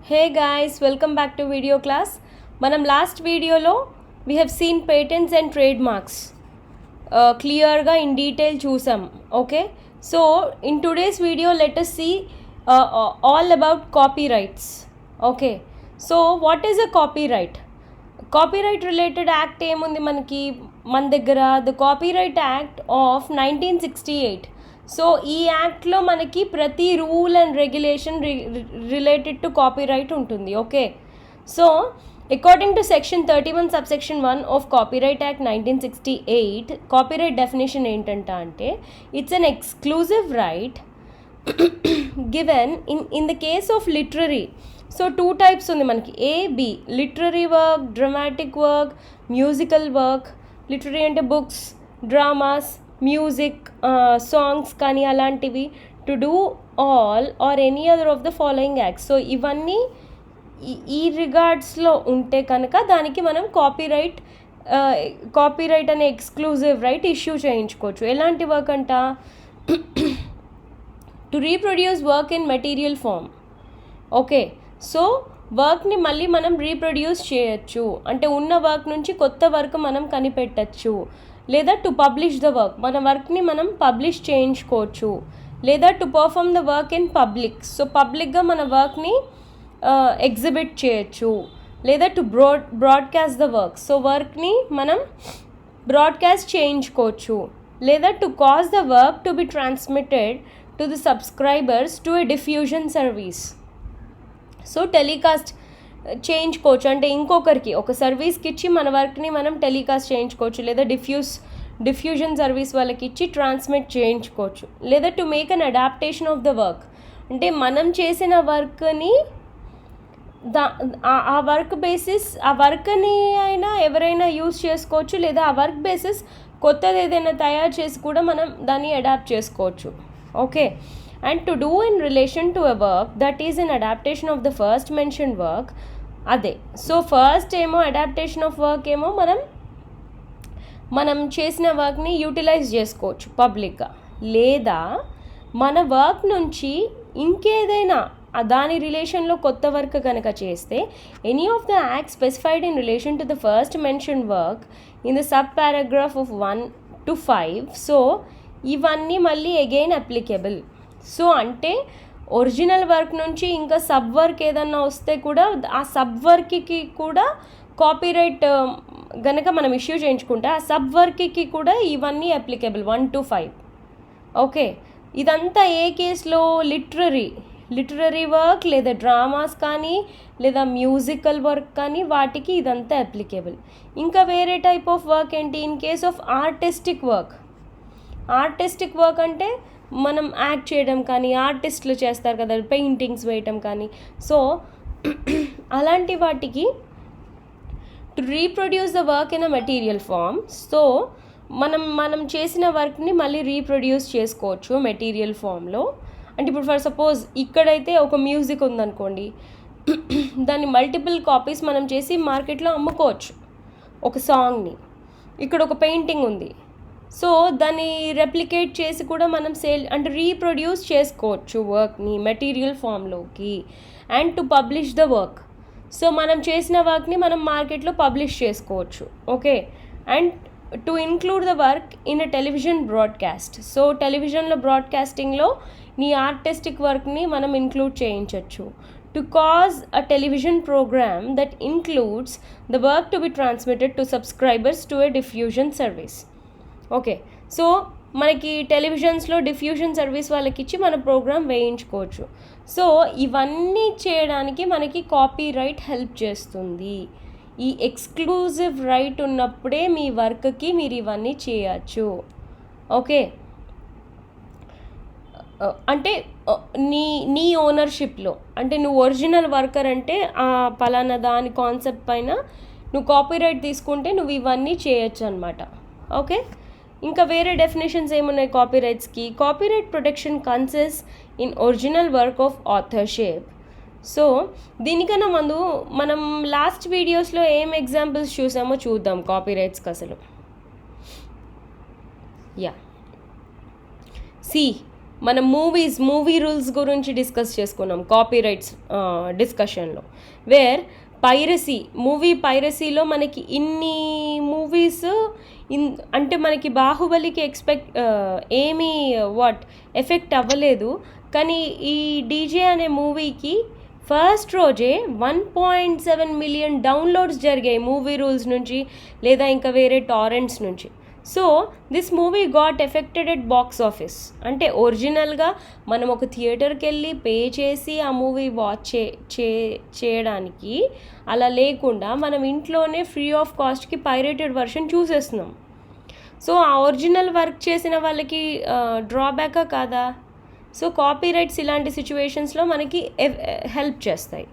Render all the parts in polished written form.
Hey guys, welcome back to video class. Manam last video lo we have seen patents and trademarks. Clear ga in detail chusam. Okay, so in today's video let us see all about copyrights. Okay, so what is a copyright? Copyright related act ఏముంది మనకి మన దగ్గర the copyright act of 1968. So ఈ యాక్ట్లో మనకి ప్రతి rule and regulation related to copyright ఉంటుంది. Okay, so according to section 31 subsection 1 of copyright act 1968 copyright definition ఏంటంట అంటే it's an exclusive right given in the case of literary. So 2 types ఉంది మనకి, ఏబి literary work, dramatic work, musical work. Literary అంటే books, dramas, music, songs కానీ అలాంటివి. To do all or any other of the following acts. So ఇవన్నీ ఈ రిగార్డ్స్లో ఉంటే కనుక దానికి మనం కాపీరైట్ అనే ఎక్స్క్లూజివ్ రైట్ ఇష్యూ చేయించుకోవచ్చు. ఎలాంటి వర్క్ అంట, to reproduce work in material form. Okay, so వర్క్ని మళ్ళీ మనం రీప్రొడ్యూస్ చేయొచ్చు, అంటే ఉన్న వర్క్ నుంచి కొత్త వర్క్ మనం కనిపెట్టచ్చు. లేదా టు పబ్లిష్ ద వర్క్, మన వర్క్ని మనం పబ్లిష్ చేయించుకోవచ్చు. లేదా to perform the work in public, so పబ్లిక్గా మన వర్క్ని ఎగ్జిబిట్ చేయొచ్చు. లేదా to broadcast the work, so వర్క్ని మనం బ్రాడ్కాస్ట్ చేయించుకోవచ్చు. లేదా to cause the work to be transmitted to the subscribers to a diffusion service. So telecast చేయించుకోవచ్చు, అంటే ఇంకొకరికి ఒక సర్వీస్కి ఇచ్చి మన వర్క్ని మనం టెలికాస్ట్ చేయించుకోవచ్చు. లేదా డిఫ్యూజన్ సర్వీస్ వాళ్ళకి ఇచ్చి ట్రాన్స్మిట్ చేయించుకోవచ్చు. లేదా to make an adaptation of the work, అంటే మనం చేసిన వర్క్ని ఆ వర్క్ బేసిస్ ఆ వర్క్ని అయినా ఎవరైనా యూజ్ చేసుకోవచ్చు. లేదా ఆ వర్క్ బేసిస్ కొత్తది ఏదైనా తయారు చేసి కూడా మనం దాన్ని అడాప్ట్ చేసుకోవచ్చు. Okay, and to do in relation to a work that is an adaptation of the first mentioned work. అదే, సో ఫస్ట్ ఏమో అడాప్టేషన్ ఆఫ్ వర్క్ ఏమో మనం చేసిన వర్క్ని యూటిలైజ్ చేసుకోవచ్చు పబ్లిక్గా. లేదా మన వర్క్ నుంచి ఇంకేదైనా దాని రిలేషన్లో కొత్త వర్క్ కనుక చేస్తే any of the act specified in relation to the first mention work in the sub paragraph of 1 to 5. So ఇవన్నీ మళ్ళీ అగైన్ అప్లికేబుల్. సో అంటే ఒరిజినల్ వర్క్ నుంచి ఇంకా సబ్ వర్క్ ఏదన్నా వస్తే కూడా ఆ సబ్ వర్క్కి కూడా కాపీరైట్ గనక మనం ఇష్యూ చేయించుకుంటే ఆ సబ్ వర్క్కి కూడా ఇవన్నీ అప్లికేబుల్ 1 to 5. ఓకే, ఇదంతా ఏ కేసులో, లిటరరీ వర్క్ లేదా డ్రామాస్ కానీ లేదా మ్యూజికల్ వర్క్ కానీ వాటికి ఇదంతా అప్లికేబుల్. ఇంకా వేరే టైప్ ఆఫ్ వర్క్ ఏంటి, in case of artistic work అంటే మనం యాక్ట్ చేయడం కానీ, ఆర్టిస్టులు చేస్తారు కదా పెయింటింగ్స్ వేయటం కానీ. సో అలాంటి వాటికి to reproduce the work in a material form. So మనం చేసిన వర్క్ని మళ్ళీ రీప్రొడ్యూస్ చేసుకోవచ్చు మెటీరియల్ ఫామ్లో. అంటే ఇప్పుడు ఫర్ సపోజ్ ఇక్కడైతే ఒక మ్యూజిక్ ఉందనుకోండి, దాన్ని మల్టిపుల్ కాపీస్ మనం చేసి మార్కెట్లో అమ్ముకోవచ్చు ఒక సాంగ్ని. ఇక్కడ ఒక పెయింటింగ్ ఉంది, సో దాన్ని రెప్లికేట్ చేసి కూడా మనం సేల్ అంటే రీప్రొడ్యూస్ చేసుకోవచ్చు వర్క్ని మెటీరియల్ ఫామ్లోకి. And to publish the work, so మనం చేసిన వర్క్ని మనం మార్కెట్లో పబ్లిష్ చేసుకోవచ్చు. Okay, and to include the work in a television broadcast, so టెలివిజన్లో బ్రాడ్కాస్టింగ్లో నీ ఆర్టిస్టిక్ వర్క్ని మనం ఇంక్లూడ్ చేయించవచ్చు. To cause a television program that includes the work to be transmitted to subscribers to a diffusion service. Okay, so మనకి టెలివిజన్స్లో diffusion service వాళ్ళకి ఇచ్చి మన ప్రోగ్రామ్ వేయించుకోవచ్చు. సో ఇవన్నీ చేయడానికి మనకి కాపీరైట్ హెల్ప్ చేస్తుంది. ఈ ఎక్స్క్లూజివ్ రైట్ ఉన్నప్పుడే మీ వర్క్కి మీరు ఇవన్నీ చేయచ్చు. ఓకే, అంటే నీ ఓనర్షిప్లో, అంటే నువ్వు ఒరిజినల్ వర్కర్ అంటే ఆ పలానా దాని కాన్సెప్ట్ పైన నువ్వు కాపీరైట్ తీసుకుంటే నువ్వు ఇవన్నీ చేయొచ్చు అనమాట. ఓకే, ఇంకా వేరే డెఫినేషన్స్ ఏమున్నాయి కాపీరైట్స్కి. Copyright protection consist in original work of authorship. So దీనికన్నా ముందు మనం లాస్ట్ వీడియోస్లో ఏం ఎగ్జాంపుల్స్ చూసామో చూద్దాం కాపీరైట్స్కి అసలు. యా, సి మనం మూవీ రూల్స్ గురించి డిస్కస్ చేసుకున్నాం కాపీరైట్స్ డిస్కషన్లో, వేర్ మూవీ పైరసీలో మనకి ఇన్ని మూవీస్ అంటే మనకి బాహుబలికి ఏమీ ఎఫెక్ట్ అవ్వలేదు, కానీ ఈ డీజే అనే మూవీకి ఫస్ట్ రోజే 1.7 మిలియన్ డౌన్లోడ్స్ జరిగాయి మూవీ రూల్స్ నుంచి లేదా ఇంకా వేరే టారెంట్స్ నుంచి. So this movie got affected at box office. అంటే ఒరిజినల్గా మనం ఒక థియేటర్కి వెళ్ళి పే చేసి ఆ మూవీ వాచ్ చేయడానికి అలా లేకుండా మనం ఇంట్లోనే ఫ్రీ ఆఫ్ కాస్ట్కి పైరేటెడ్ వర్షన్ చూసేస్తున్నాం. సో ఆ ఒరిజినల్ వర్క్ చేసిన వాళ్ళకి డ్రాబ్యాకా కాదా? సో కాపీరైట్స్ ఇలాంటి సిచ్యువేషన్స్లో మనకి హెల్ప్ చేస్తాయి.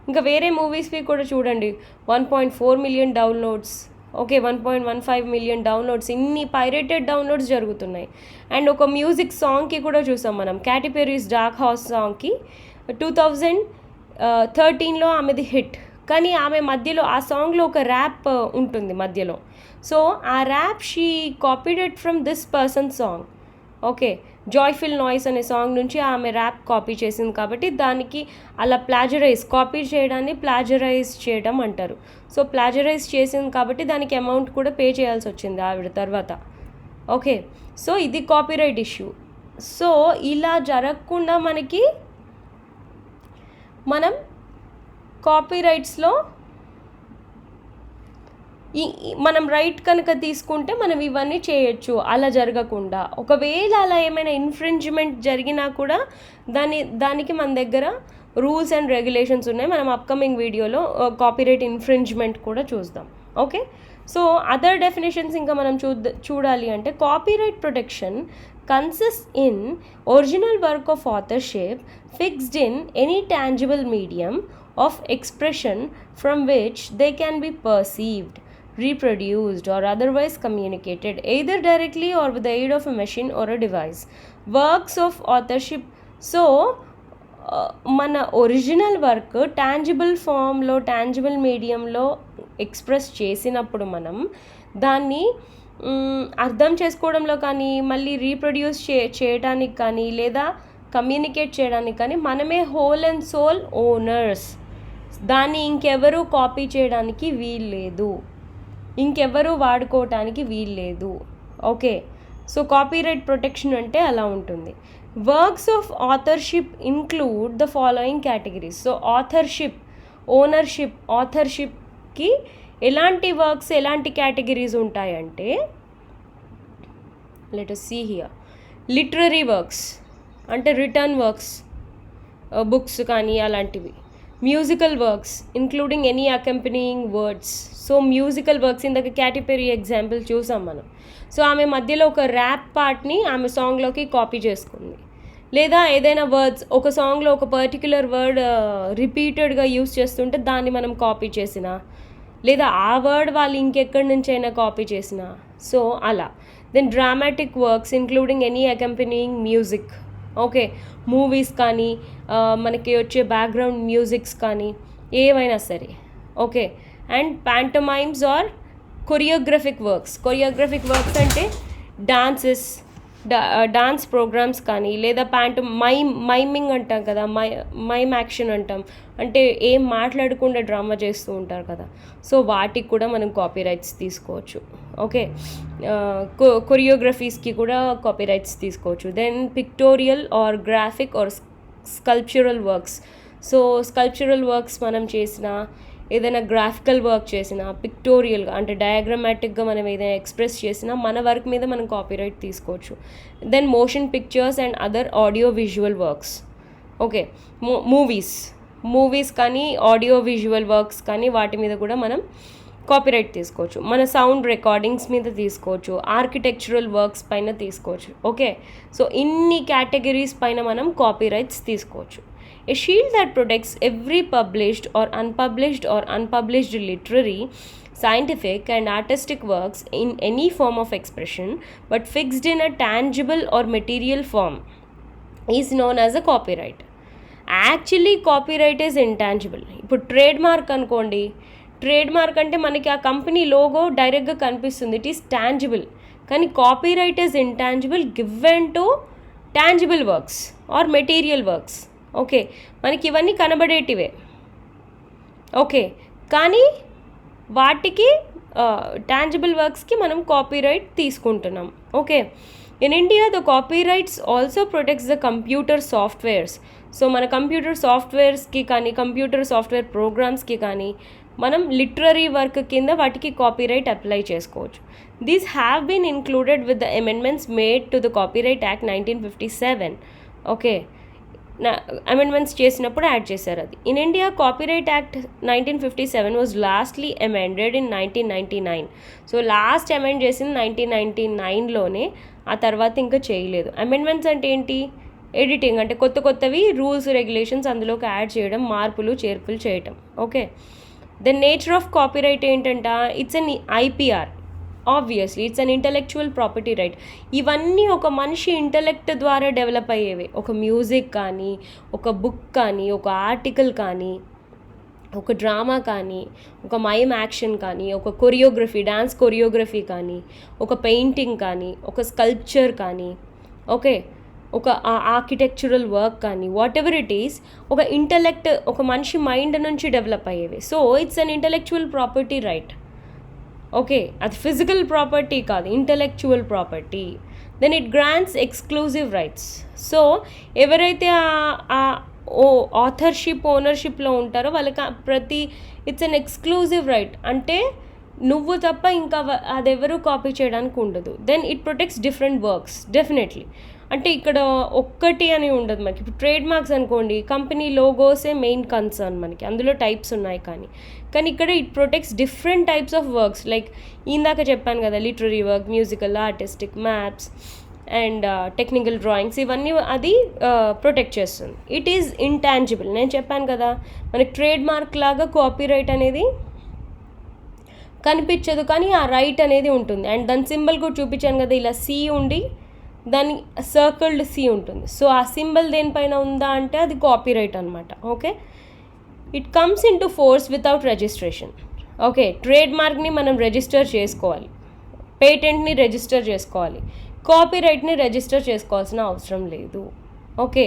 ఇంకా వేరే మూవీస్వి కూడా చూడండి, 1.4 million downloads, okay 1.15 million downloads, ఇన్ని పైరేటెడ్ డౌన్లోడ్స్ జరుగుతున్నాయి. అండ్ ఒక మ్యూజిక్ సాంగ్కి కూడా చూసాం మనం, క్యాటీ పెర్రీస్ డార్క్ హార్స్ సాంగ్కి 2013లో ఆమెది హిట్, కానీ ఆమె మధ్యలో ఆ సాంగ్లో ఒక ర్యాప్ ఉంటుంది మధ్యలో. సో ఆ rap she copied from this person song. Okay, joyful noise అనే సాంగ్ నుంచి ఆమె ర్యాప్ కాపీ చేసింది కాబట్టి దానికి అలా కాపీ చేయడాన్ని ప్లాజరైజ్ చేయడం అంటారు. సో ప్లాజరైజ్ చేసింది కాబట్టి దానికి అమౌంట్ కూడా పే చేయాల్సి వచ్చింది ఆవిడ తర్వాత. ఓకే, సో ఇది కాపీరైట్ ఇష్యూ. సో ఇలా జరగకుండా మనం కాపీరైట్స్లో మనం రైట్ కనుక తీసుకుంటే మనం ఇవన్నీ చేయొచ్చు అలా జరగకుండా. ఒకవేళ అలా ఏమైనా ఇన్ఫ్రింజ్మెంట్ జరిగినా కూడా దానికి మన దగ్గర రూల్స్ అండ్ రెగ్యులేషన్స్ ఉన్నాయి. మనం అప్కమింగ్ వీడియోలో కాపీరైట్ ఇన్ఫ్రింజ్మెంట్ కూడా చూద్దాం. ఓకే, సో అదర్ డెఫినేషన్స్ ఇంకా మనం చూడాలి అంటే, copyright protection consists in original work of authorship fixed in any tangible medium of expression from which they can be perceived, reproduced or otherwise communicated either directly or with the aid of a machine or a device. Works of authorship. So మన original work tangible ఫామ్లో tangible మీడియంలో express చేసినప్పుడు మనం దాన్ని అర్థం చేసుకోవడంలో కానీ మళ్ళీ రీప్రొడ్యూస్ చేయడానికి కానీ లేదా కమ్యూనికేట్ చేయడానికి కానీ మనమే హోల్ అండ్ సోల్ ఓనర్స్. దాన్ని ఇంకెవరూ కాపీ చేయడానికి వీల్లేదు, ఇంకెవరూ వాడుకోవటానికి వీల్లేదు. ఓకే, సో కాపీరైట్ ప్రొటెక్షన్ అంటే అలా ఉంటుంది. Works of authorship include the following categories. So ఆథర్షిప్కి ఎలాంటి వర్క్స్ ఎలాంటి కేటగిరీస్ ఉంటాయంటే, let us see here. Literary works అంటే రిటర్న్ వర్క్స్, బుక్స్ కానీ అలాంటివి. Musical works including any accompanying words. So musical works ఇందాక క్యాటీ పెర్రీ ఎగ్జాంపుల్ చూసాం మనం. సో ఆమె మధ్యలో ఒక ర్యాప్ పార్ట్ని ఆమె సాంగ్లోకి కాపీ చేసుకుంది, లేదా ఏదైనా వర్డ్స్ ఒక సాంగ్లో ఒక పర్టిక్యులర్ వర్డ్ రిపీటెడ్గా యూస్ చేస్తుంటే దాన్ని మనం కాపీ చేసినా, లేదా ఆ వర్డ్ వాళ్ళు ఇంకెక్కడి నుంచైనా కాపీ చేసినా. సో అలా. Then dramatic works including any accompanying music. Okay, movies కానీ మనకి వచ్చే బ్యాక్గ్రౌండ్ మ్యూజిక్స్ కానీ ఏవైనా సరే. Okay, and pantomimes or choreographic works అంటే డాన్స్ ప్రోగ్రామ్స్ కానీ, లేదా మైమింగ్ అంటాం కదా, మైమ్ యాక్షన్ అంటాం, అంటే ఏం మాట్లాడకుండా డ్రామా చేస్తూ ఉంటారు కదా. సో వాటికి కూడా మనం కాపీరైట్స్ తీసుకోవచ్చు. ఓకే, కొరియోగ్రఫీస్కి కూడా కాపీరైట్స్ తీసుకోవచ్చు. Then pictorial or graphic or sculptural works. So sculptural works మనం చేసిన, ఏదైనా గ్రాఫికల్ వర్క్ చేసినా, పిక్టోరియల్గా అంటే డయాగ్రమాటిక్గా మనం ఏదైనా ఎక్స్ప్రెస్ చేసినా మన వర్క్ మీద మనం కాపీరైట్ తీసుకోవచ్చు. Then motion pictures and other audio visual works. Okay, movies కానీ ఆడియో విజువల్ వర్క్స్ కానీ వాటి మీద కూడా మనం కాపీరైట్ తీసుకోవచ్చు. మన సౌండ్ రికార్డింగ్స్ మీద తీసుకోవచ్చు, ఆర్కిటెక్చరల్ వర్క్స్ పైన తీసుకోవచ్చు. ఓకే, సో ఇన్ని కేటగిరీస్ పైన మనం కాపీరైట్స్ తీసుకోవచ్చు. A shield that protects every published or unpublished literary, scientific and artistic works in any form of expression but fixed in a tangible or material form is known as a copyright. Actually copyright is intangible. ఇప్పుడు trademark అనుకోండి, trademark అంటే మనకి ఆ company logo డైరెక్ట్గా కనిపిస్తుంది, it is tangible. కానీ copyright is intangible given to tangible works are material works. Okay, మనకి ఇవన్నీ కనబడేటివే. ఓకే, కానీ వాటికి టాంజిబుల్ వర్క్స్కి మనం కాపీరైట్ తీసుకుంటున్నాం. Okay, in India the copyrights also protects the computer softwares. So మన కంప్యూటర్ సాఫ్ట్వేర్స్కి కానీ కంప్యూటర్ సాఫ్ట్వేర్ ప్రోగ్రామ్స్కి కానీ మనం లిటరరీ వర్క్ కింద వాటికి కాపీరైట్ అప్లై చేసుకోవచ్చు. These have been included with the amendments made to the copyright act 1957. Okay, amendments చేసినప్పుడు add చేశారు అది. In India copyright act 1957 was lastly amended in 1999. So last amend చేసింది 1999లోనే, ఆ తర్వాత ఇంకా చేయలేదు. అమెండ్మెంట్స్ అంటే ఏంటి? ఎడిటింగ్, అంటే కొత్త కొత్తవి రూల్స్ రెగ్యులేషన్స్ అందులోకి యాడ్ చేయడం, మార్పులు చేర్పులు చేయటం. Okay, the nature of copyright ఏంటంట? It's an IPR. Obviously it's an intellectual property right. ఇవన్నీ ఒక మనిషి ఇంటలెక్ట్ ద్వారా డెవలప్ అయ్యేవి. ఒక మ్యూజిక్ కానీ, ఒక బుక్ కానీ, ఒక ఆర్టికల్ కానీ, ఒక డ్రామా కానీ, ఒక మైమ్ యాక్షన్ కానీ, ఒక కొరియోగ్రఫీ, డాన్స్ కొరియోగ్రఫీ కానీ, ఒక పెయింటింగ్ కానీ, ఒక స్కల్ప్చర్ కానీ, ఓకే, ఒక ఆర్కిటెక్చరల్ వర్క్ కానీ, వాట్ ఎవర్ ఇట్ ఈస్, ఒక ఇంటలెక్ట్, ఒక మనిషి మైండ్ నుంచి డెవలప్ అయ్యేవి. So it's an intellectual property right. Okay, అది ఫిజికల్ ప్రాపర్టీ కాదు, intellectual property. Then it grants exclusive rights. So ఎవరైతే ఆథర్షిప్ ఓనర్షిప్లో ఉంటారో వాళ్ళకి ఇట్స్ అన్ ఎక్స్క్లూజివ్ రైట్, అంటే నువ్వు తప్ప ఇంకా అదెవరూ కాపీ చేయడానికి ఉండదు. Then it protects different works definitely. అంటే ఇక్కడ ఒక్కటి అని ఉండదు మనకి. ఇప్పుడు ట్రేడ్ మార్క్స్ అనుకోండి, కంపెనీ లోగోసే మెయిన్ కన్సర్న్ మనకి, అందులో టైప్స్ ఉన్నాయి. కానీ ఇక్కడ it protects different types of works. Like ఇందాక చెప్పాను కదా, literary work, musical, artistic, maps and technical drawings, ఇవన్నీ అది ప్రొటెక్ట్ చేస్తుంది. It is intangible. నేను చెప్పాను కదా, మనకి ట్రేడ్ మార్క్ లాగా కాపీరైట్ అనేది కనిపించదు, కానీ ఆ రైట్ అనేది ఉంటుంది. అండ్ దాని సింబల్ కూడా చూపించాను కదా, ఇలా C ఉండి దాని సర్కిల్డ్ C ఉంటుంది. సో ఆ సింబల్ దేనిపైన ఉందా అంటే అది కాపీరైట్ అనమాట. Okay, it comes in to force without registration. Okay, trade మార్క్ని మనం రిజిస్టర్ చేసుకోవాలి, పేటెంట్ని రిజిస్టర్ చేసుకోవాలి, కాపీరైట్ని రిజిస్టర్ చేసుకోవాల్సిన అవసరం లేదు. ఓకే,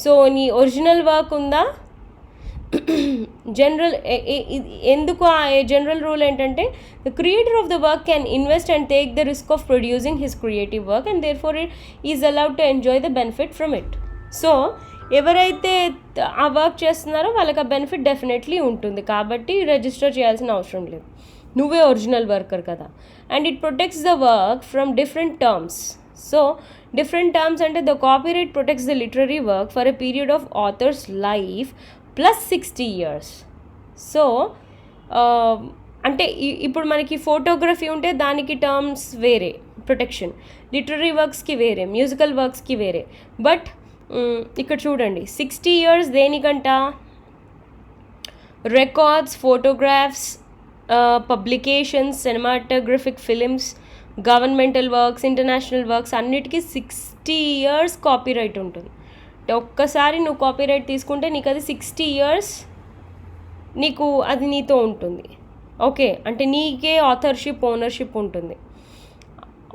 సో నీ ఒరిజినల్ వర్క్ ఉందా? జనరల్ ఎందుకు ఆ జనరల్ రూల్ ఏంటంటే, the creator of the work can invest and take the risk of producing his creative work and therefore it is allowed to enjoy the benefit from it. So ఎవరైతే ఆ work చేస్తున్నారో వాళ్ళకి ఆ benefit definitely ఉంటుంది, కాబట్టి register చేయాల్సిన అవసరం లేదు, నువ్వే ఒరిజినల్ వర్కర్ కదా. And it protects the work from different terms. So different terms అంటే the copyright protects the literary work for a period of author's life plus 60 years. So అంటే ఇప్పుడు మనకి ఫోటోగ్రఫీ ఉంటే దానికి టర్మ్స్ వేరే ప్రొటెక్షన్, లిటరరీ వర్క్స్కి వేరే, musical వర్క్స్కి వేరే. But ఇక్కడ చూడండి, 60 years దేనికంట? Records, photographs, publications, cinematographic films, governmental works, international works అన్నిటికీ 60 years కాపీరైట్ ఉంటుంది. ఒక్కసారి నువ్వు కాపీరైట్ తీసుకుంటే నీకు అది 60 years నీకు అది నీతో ఉంటుంది. ఓకే, అంటే నీకే ఆథర్షిప్ ఓనర్షిప్ ఉంటుంది.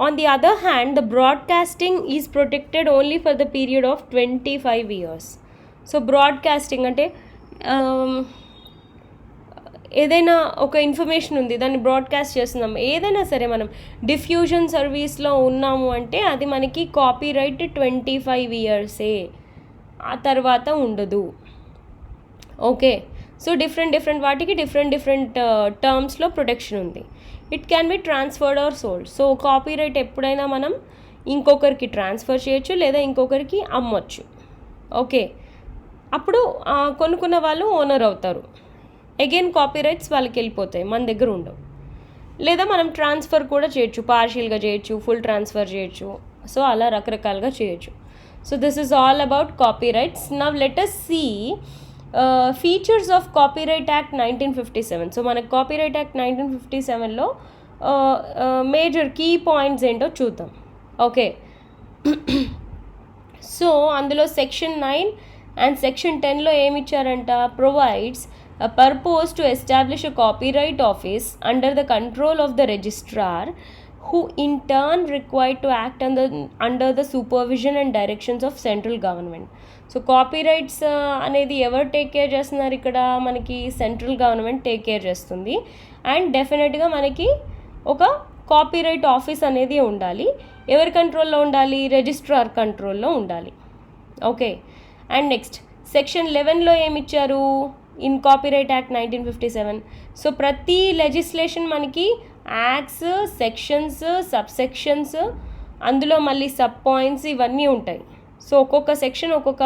On the other hand the broadcasting is protected only for the period of 25 years. So broadcasting అంటే ఏదైనా ఒక ఇన్ఫర్మేషన్ ఉంది, దాన్ని బ్రాడ్కాస్ట్ చేస్తున్నాం, ఏదైనా సరే మనం డిఫ్యూజన్ సర్వీస్లో ఉన్నాము అంటే అది మనకి కాపీరైట్ 25 yearsే, ఆ తర్వాత ఉండదు. ఓకే, సో డిఫరెంట్ వాటికి డిఫరెంట్ టర్మ్స్లో ప్రొటెక్షన్ ఉంది. It can be transferred or sold. So copyright ఎప్పుడైనా మనం ఇంకొకరికి ట్రాన్స్ఫర్ చేయొచ్చు లేదా ఇంకొకరికి అమ్మొచ్చు. ఓకే, అప్పుడు కొనుక్కున్న వాళ్ళు ఓనర్ అవుతారు. అగైన్ కాపీరైట్స్ వాళ్ళకి వెళ్ళిపోతాయి, మన దగ్గర ఉండవు. లేదా మనం ట్రాన్స్ఫర్ కూడా చేయొచ్చు, పార్షియల్గా చేయొచ్చు, ఫుల్ ట్రాన్స్ఫర్ చేయొచ్చు. సో అలా రకరకాలుగా చేయొచ్చు. So this is all about copyrights. Now let us see features of copyright act 1957. So మనకు కాపీరైట్ యాక్ట్ 1957లో మేజర్ కీ పాయింట్స్ ఏంటో చూద్దాం. ఓకే, సో అందులో సెక్షన్ 9 అండ్ సెక్షన్ 10లో ఏమి ఇచ్చారంట? Provides a purpose to establish a copyright office under the control of the registrar who in turn required to act under the supervision and directions of central government. So copyrights అనేది ఎవరు take care చేస్తున్నారు ఇక్కడ? మనకి central government take care చేస్తుంది. And డెఫినెట్గా మనకి ఒక copyright office అనేది ఉండాలి. ఎవరి కంట్రోల్లో ఉండాలి? రిజిస్ట్రార్ కంట్రోల్లో ఉండాలి. ఓకే. అండ్ నెక్స్ట్ సెక్షన్ 11లో ఏమిచ్చారు? In copyright act 1957. సో ప్రతి లెజిస్లేషన్ మనకి యాక్ట్స్, సెక్షన్స్, సబ్సెక్షన్స్, అందులో మళ్ళీ సబ్ పాయింట్స్ ఇవన్నీ ఉంటాయి. సో ఒక్కొక్క సెక్షన్ ఒక్కొక్క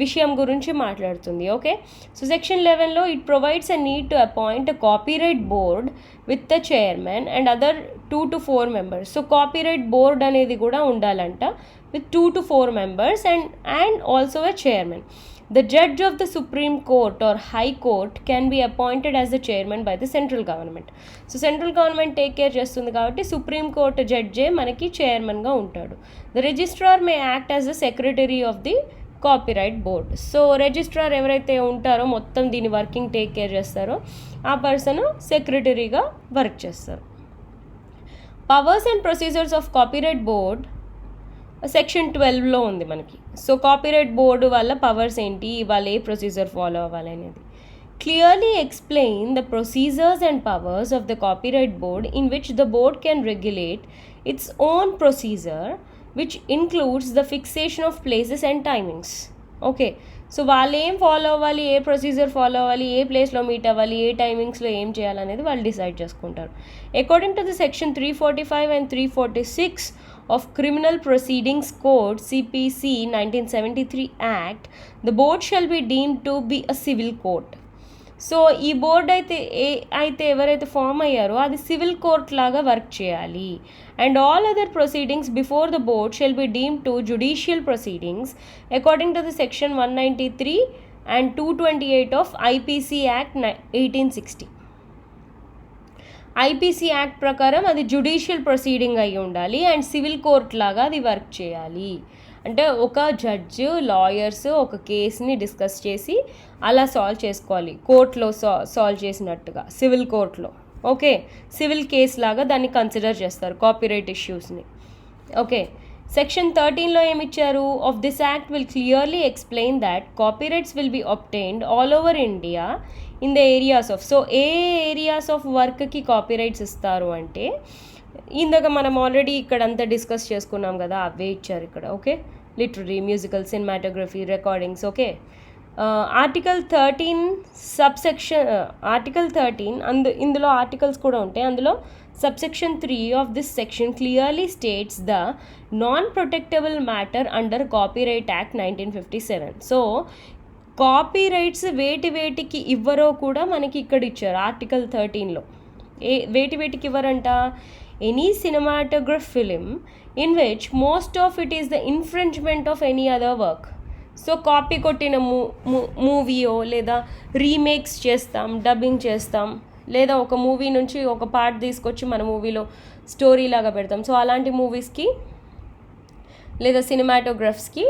విషయం గురించి మాట్లాడుతుంది. ఓకే. సో సెక్షన్ 11లో it provides a need to appoint a copyright board with the chairman and other 2 to 4 members. So copyright board అనేది కూడా ఉండాలంట with 2 to 4 members and also a chairman. The judge of the Supreme Court or High Court can be appointed as the chairman by the central government. So central government take care చేస్తుంది కాబట్టి supreme court జడ్జే మనకి చైర్మన్గా ఉంటాడు. The registrar may act as the secretary of the copyright board. So registrar ఎవరైతే ఉంటారో మొత్తం దీని working take care చేస్తారో ఆ పర్సన్ సెక్రటరీగా వర్క్ చేస్తారు. Powers and procedures of copyright board section 12లో ఉంది మనకి. సో కాపీరైట్ బోర్డు వల్ల పవర్స్ ఏంటి, వాళ్ళు ఏ ప్రొసీజర్ ఫాలో అవ్వాలి అనేది. Clearly explain the procedures and powers of the copyright board in which the board can regulate its own procedure which includes the fixation of places and timings. Okay. So వాళ్ళు ఏం follow అవ్వాలి, ఏ procedure follow అవ్వాలి, ఏ ప్లేస్లో meet అవ్వాలి, ఏ టైమింగ్స్లో ఏం చేయాలనేది వాళ్ళు డిసైడ్ చేసుకుంటారు. According to the section 345 and 346 of Criminal Proceedings Code CPC 1973 Act, the board shall be deemed to be a civil court. So ఈ బోర్డ్ అయితే ఎవరైతే ఫామ్ అయ్యారో అది సివిల్ కోర్ట్ లాగా వర్క్ చేయాలి. And all other proceedings before the board shall be deemed to judicial proceedings according to the section 193 and 228 of IPC act 1860. IPC act ప్రకారం అది judicial proceeding అయి ఉండాలి అండ్ సివిల్ కోర్ట్ లాగా అది work చేయాలి. అంటే ఒక జడ్జి, లాయర్స్ ఒక కేసుని డిస్కస్ చేసి అలా సాల్వ్ చేసుకోవాలి, కోర్టులో సాల్వ్ చేసినట్టుగా సివిల్ కోర్టులో. ఓకే. సివిల్ కేస్ లాగా దాన్ని కన్సిడర్ చేస్తారు కాపీరైట్ ఇష్యూస్ని. ఓకే. సెక్షన్ 13లో ఏమిచ్చారు? Of this act will clearly explain that copyrights will be obtained all over India in the areas of. So ఏ ఏరియాస్ ఆఫ్ వర్క్కి కాపీరైట్స్ ఇస్తారు అంటే ఇందాక మనం ఆల్రెడీ ఇక్కడ అంతా డిస్కస్ చేసుకున్నాం కదా, అవే ఇచ్చారు ఇక్కడ. Okay. Literary, musical, cinematography, recordings. Okay. Article 13 subsection article 13 ఇందులో ఆర్టికల్స్ కూడా ఉంటాయి. అందులో subsection 3 of this section clearly states the non protectable matter under copyright act 1957. So copyrights వేటికి ఇవ్వరో కూడా మనకి ఇక్కడ ఇచ్చారు ఆర్టికల్ 13లో. వేటికి ఇవ్వరంట? Any cinematograph film in which most of it is the infringement of any other work. So copy కొట్టిన మూవీయో లేదా రీమేక్స్ చేస్తాం, డబ్బింగ్ చేస్తాం, లేదా ఒక మూవీ నుంచి ఒక పార్ట్ తీసుకొచ్చి మన మూవీలో స్టోరీ లాగా పెడతాం. సో అలాంటి మూవీస్కి లేదా సినిమాటోగ్రఫ్స్కి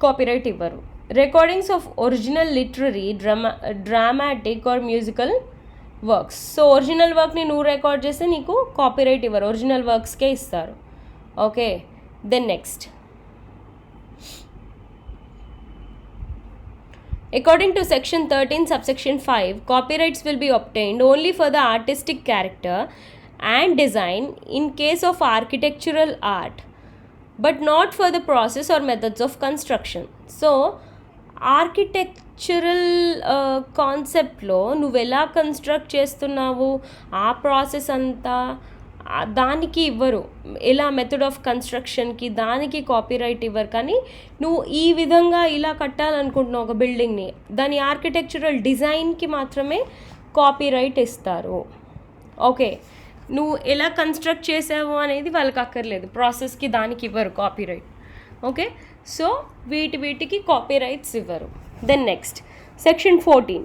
కాపీరైట్ ఇవ్వరు. Recordings of original literary, dramatic or musical works. So original వర్క్ని నువ్వు రికార్డ్ చేస్తే నీకు కాపీరైట్ ఇవ్వరు, ఒరిజినల్ వర్క్స్కే ఇస్తారు. Okay. Then next, according to section 13 subsection 5, copyrights will be obtained only for the artistic character and design in case of architectural art, but not for the process or methods of construction. So architectural కాన్సెప్ట్లో నువ్వు ఎలా construct చేస్తున్నావు ఆ process అంతా దానికి ఇవ్వరు. ఎలా method of కన్స్ట్రక్షన్కి దానికి కాపీరైట్ ఇవ్వరు. కానీ నువ్వు ఈ విధంగా ఇలా కట్టాలనుకుంటున్నావు ఒక బిల్డింగ్ని, దాని ఆర్కిటెక్చరల్ డిజైన్కి మాత్రమే కాపీరైట్ ఇస్తారు. ఓకే. నువ్వు ఎలా కన్స్ట్రక్ట్ చేసావు అనేది వాళ్ళకి అక్కర్లేదు, ప్రాసెస్కి దానికి ఇవ్వరు కాపీరైట్. ఓకే. సో వీటికి కాపీరైట్స్ ఇవ్వరు. Then next section 14.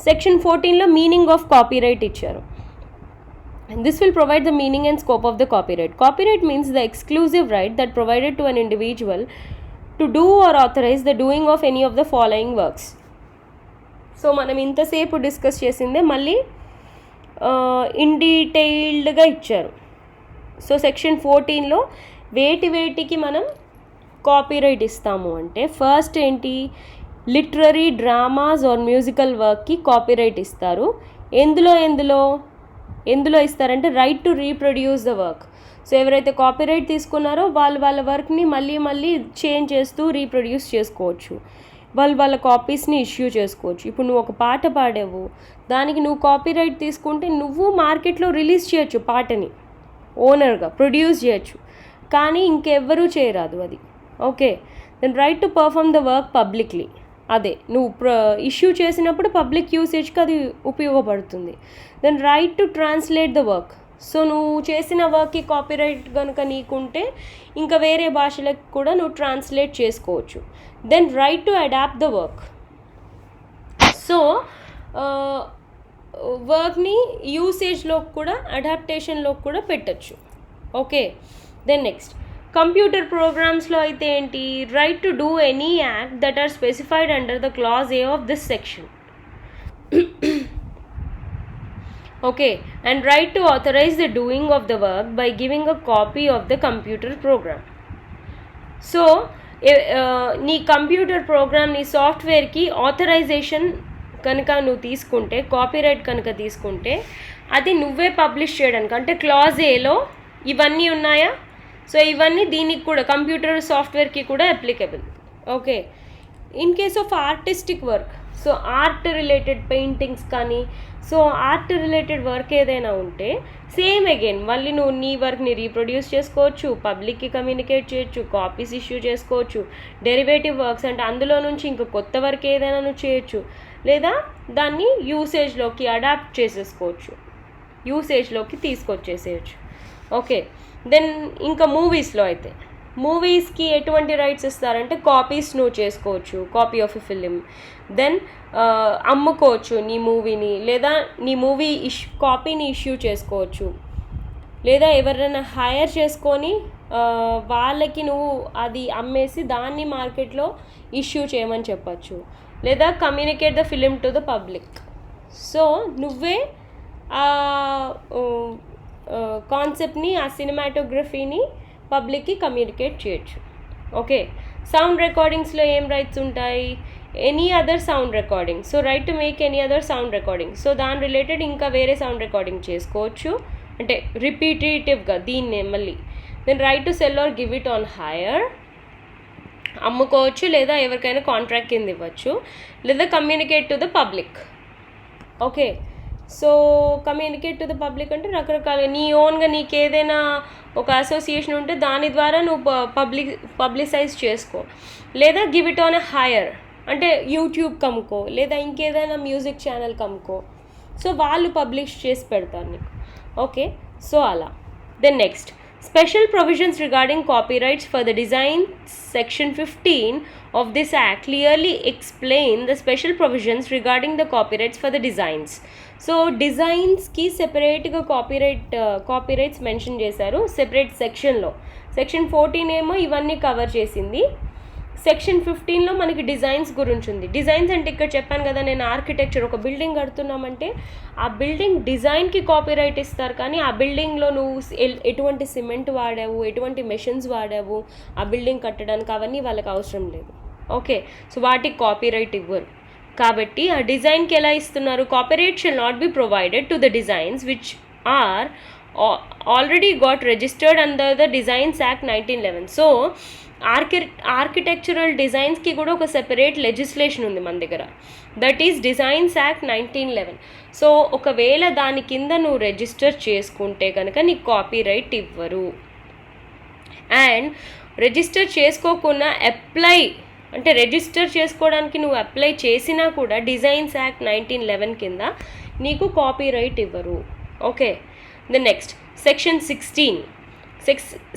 సెక్షన్ 14లో మీనింగ్ ఆఫ్ కాపీరైట్ ఇచ్చారు. This will provide the meaning and scope of the copyright. Copyright means the exclusive right that provided to an individual to do or authorize the doing of any of the following works. So మనం ఇంతసేపు discuss చేసిందే మళ్ళీ in డీటెయిల్డ్గా ఇచ్చారు. So section 14లో వేటికి మనం copyright ఇస్తాము అంటే, ఫస్ట్ ఏంటి, లిటరరీ, డ్రామాస్ ఆర్ మ్యూజికల్ వర్క్కి కాపీరైట్ ఇస్తారు. ఎందులో ఇస్తారంటే right to reproduce the work. So ఎవరైతే కాపీరైట్ తీసుకున్నారో వాళ్ళ వర్క్ని మళ్ళీ చేంజ్ చేస్తూ రీప్రొడ్యూస్ చేసుకోవచ్చు. వాళ్ళ కాపీస్ని ఇష్యూ చేసుకోవచ్చు. ఇప్పుడు నువ్వు ఒక పాట పాడావు, దానికి నువ్వు కాపీరైట్ తీసుకుంటే నువ్వు మార్కెట్లో రిలీజ్ చేయొచ్చు, పాటని ఓనర్గా ప్రొడ్యూస్ చేయొచ్చు, కానీ ఇంకెవ్వరూ చేయరాదు అది. Okay, then right to perform the work publicly, అదే నువ్వు ఇష్యూ చేసినప్పుడు పబ్లిక్ యూసేజ్కి అది ఉపయోగపడుతుంది. Then right to translate the work. So నువ్వు చేసిన వర్క్కి కాపీరైట్ కనుక నీకుంటే ఇంకా వేరే భాషలకు కూడా నువ్వు ట్రాన్స్లేట్ చేసుకోవచ్చు. Then right to adapt the work. So వర్క్ని యూసేజ్లో కూడా అడాప్టేషన్లో కూడా పెట్టచ్చు. ఓకే, దెన్ నెక్స్ట్ కంప్యూటర్ ప్రోగ్రామ్స్లో అయితే ఏంటి, right to do any act that are specified under the clause A of this section. Okay, and right to authorise the doing of the work by giving a copy of the computer program. So నీ computer program, నీ సాఫ్ట్వేర్కి authorisation కనుక నువ్వు తీసుకుంటే, copyright కనుక తీసుకుంటే, అది నువ్వే పబ్లిష్ చేయడానికి, అంటే క్లాజ్ ఏలో ఇవన్నీ ఉన్నాయా, సో ఇవన్నీ దీనికి కూడా కంప్యూటర్ సాఫ్ట్వేర్కి కూడా applicable. Okay, in case of artistic work, so art related paintings కానీ, సో ఆర్ట్ రిలేటెడ్ వర్క్ ఏదైనా ఉంటే సేమ్ అగైన్ మళ్ళీ నువ్వు నీ వర్క్ని రీప్రొడ్యూస్ చేసుకోవచ్చు, పబ్లిక్కి కమ్యూనికేట్ చేయొచ్చు, కాపీస్ ఇష్యూ చేసుకోవచ్చు. డెరివేటివ్ వర్క్స్ అంటే అందులో నుంచి ఇంకా కొత్త వర్క్ ఏదైనా నువ్వు చేయొచ్చు, లేదా దాన్ని యూసేజ్లోకి అడాప్ట్ చేసేసుకోవచ్చు, యూసేజ్లోకి తీసుకొచ్చేసేయచ్చు. ఓకే, దెన్ ఇంకా మూవీస్లో అయితే, మూవీస్కి ఎటువంటి రైట్స్ ఇస్తారంటే కాపీస్ నువ్వు చేసుకోవచ్చు, copy of a film. Then అమ్ముకోవచ్చు నీ మూవీని, లేదా నీ మూవీ కాపీని ఇష్యూ చేసుకోవచ్చు, లేదా ఎవరైనా హైర్ చేసుకొని వాళ్ళకి నువ్వు అది అమ్మేసి దాన్ని మార్కెట్లో ఇష్యూ చేయమని చెప్పచ్చు, లేదా communicate the film to the public. So నువ్వే కాన్సెప్ట్ని, ఆ సినిమాటోగ్రఫీని పబ్లిక్కి కమ్యూనికేట్ చేయొచ్చు. ఓకే, సౌండ్ రికార్డింగ్స్లో ఏం రైట్స్ ఉంటాయి, any other sound recording. So right to make any other sound recording. So దాని రిలేటెడ్ ఇంకా వేరే సౌండ్ రికార్డింగ్ చేసుకోవచ్చు, అంటే రిపీటేటివ్గా దీన్నే మళ్ళీ. Then right to sell or give it on hire, అమ్ముకోవచ్చు, లేదా ఎవరికైనా కాంట్రాక్ట్ కింద ఇవ్వచ్చు, లేదా communicate to the public. Okay, so communicate to the public అంటే రకరకాలుగా నీ ఓన్గా నీకు ఏదైనా ఒక అసోసియేషన్ ఉంటే దాని ద్వారా నువ్వు పబ్లిసైజ్ చేసుకో, లేదా give it on a hire అంటే యూట్యూబ్కి అమ్ముకో, లేదా ఇంకేదైనా మ్యూజిక్ ఛానల్కి అమ్ముకో. సో వాళ్ళు పబ్లిష్ చేసి పెడతారు నీకు. ఓకే, సో అలా. Then next special provisions regarding copyrights for the design section 15 of this act clearly explain the special provisions regarding the copyrights for the designs. So designs ki separate ga copyrights mention చేశారు separate section లో. section 14 ఏమో ఇవన్నీ cover చేసింది, section 15లో మనకి designs గురించి ఉంది. Designs అంటే ఇక్కడ చెప్పాను కదా నేను, ఆర్కిటెక్చర్ ఒక బిల్డింగ్ కడుతున్నామంటే ఆ బిల్డింగ్ డిజైన్కి కాపీరైట్ ఇస్తారు, కానీ ఆ బిల్డింగ్లో నువ్వు ఎటువంటి సిమెంట్ వాడావు, ఎటువంటి మెషిన్స్ వాడావు ఆ బిల్డింగ్ కట్టడానికి, అవన్నీ వాళ్ళకి అవసరం లేదు. ఓకే, సో వాటికి కాపీరైట్ ఇవ్వరు. కాబట్టి ఆ డిజైన్కి ఎలా ఇస్తున్నారు, copyright shall not be provided to the designs which are already got registered under the designs act 1911. So architectural డిజైన్స్కి కూడా ఒక సెపరేట్ లెజిస్లేషన్ ఉంది మన దగ్గర, that is designs act 1911. So ఒకవేళ దాని కింద నువ్వు రిజిస్టర్ చేసుకుంటే కనుక నీకు కాపీరైట్ ఇవ్వరు. అండ్ రిజిస్టర్ చేసుకోకుండా అప్లై అంటే రిజిస్టర్ చేసుకోవడానికి నువ్వు అప్లై చేసినా కూడా డిజైన్స్ యాక్ట్ 1911 కింద నీకు కాపీరైట్ ఇవ్వరు. Okay, the next section 16.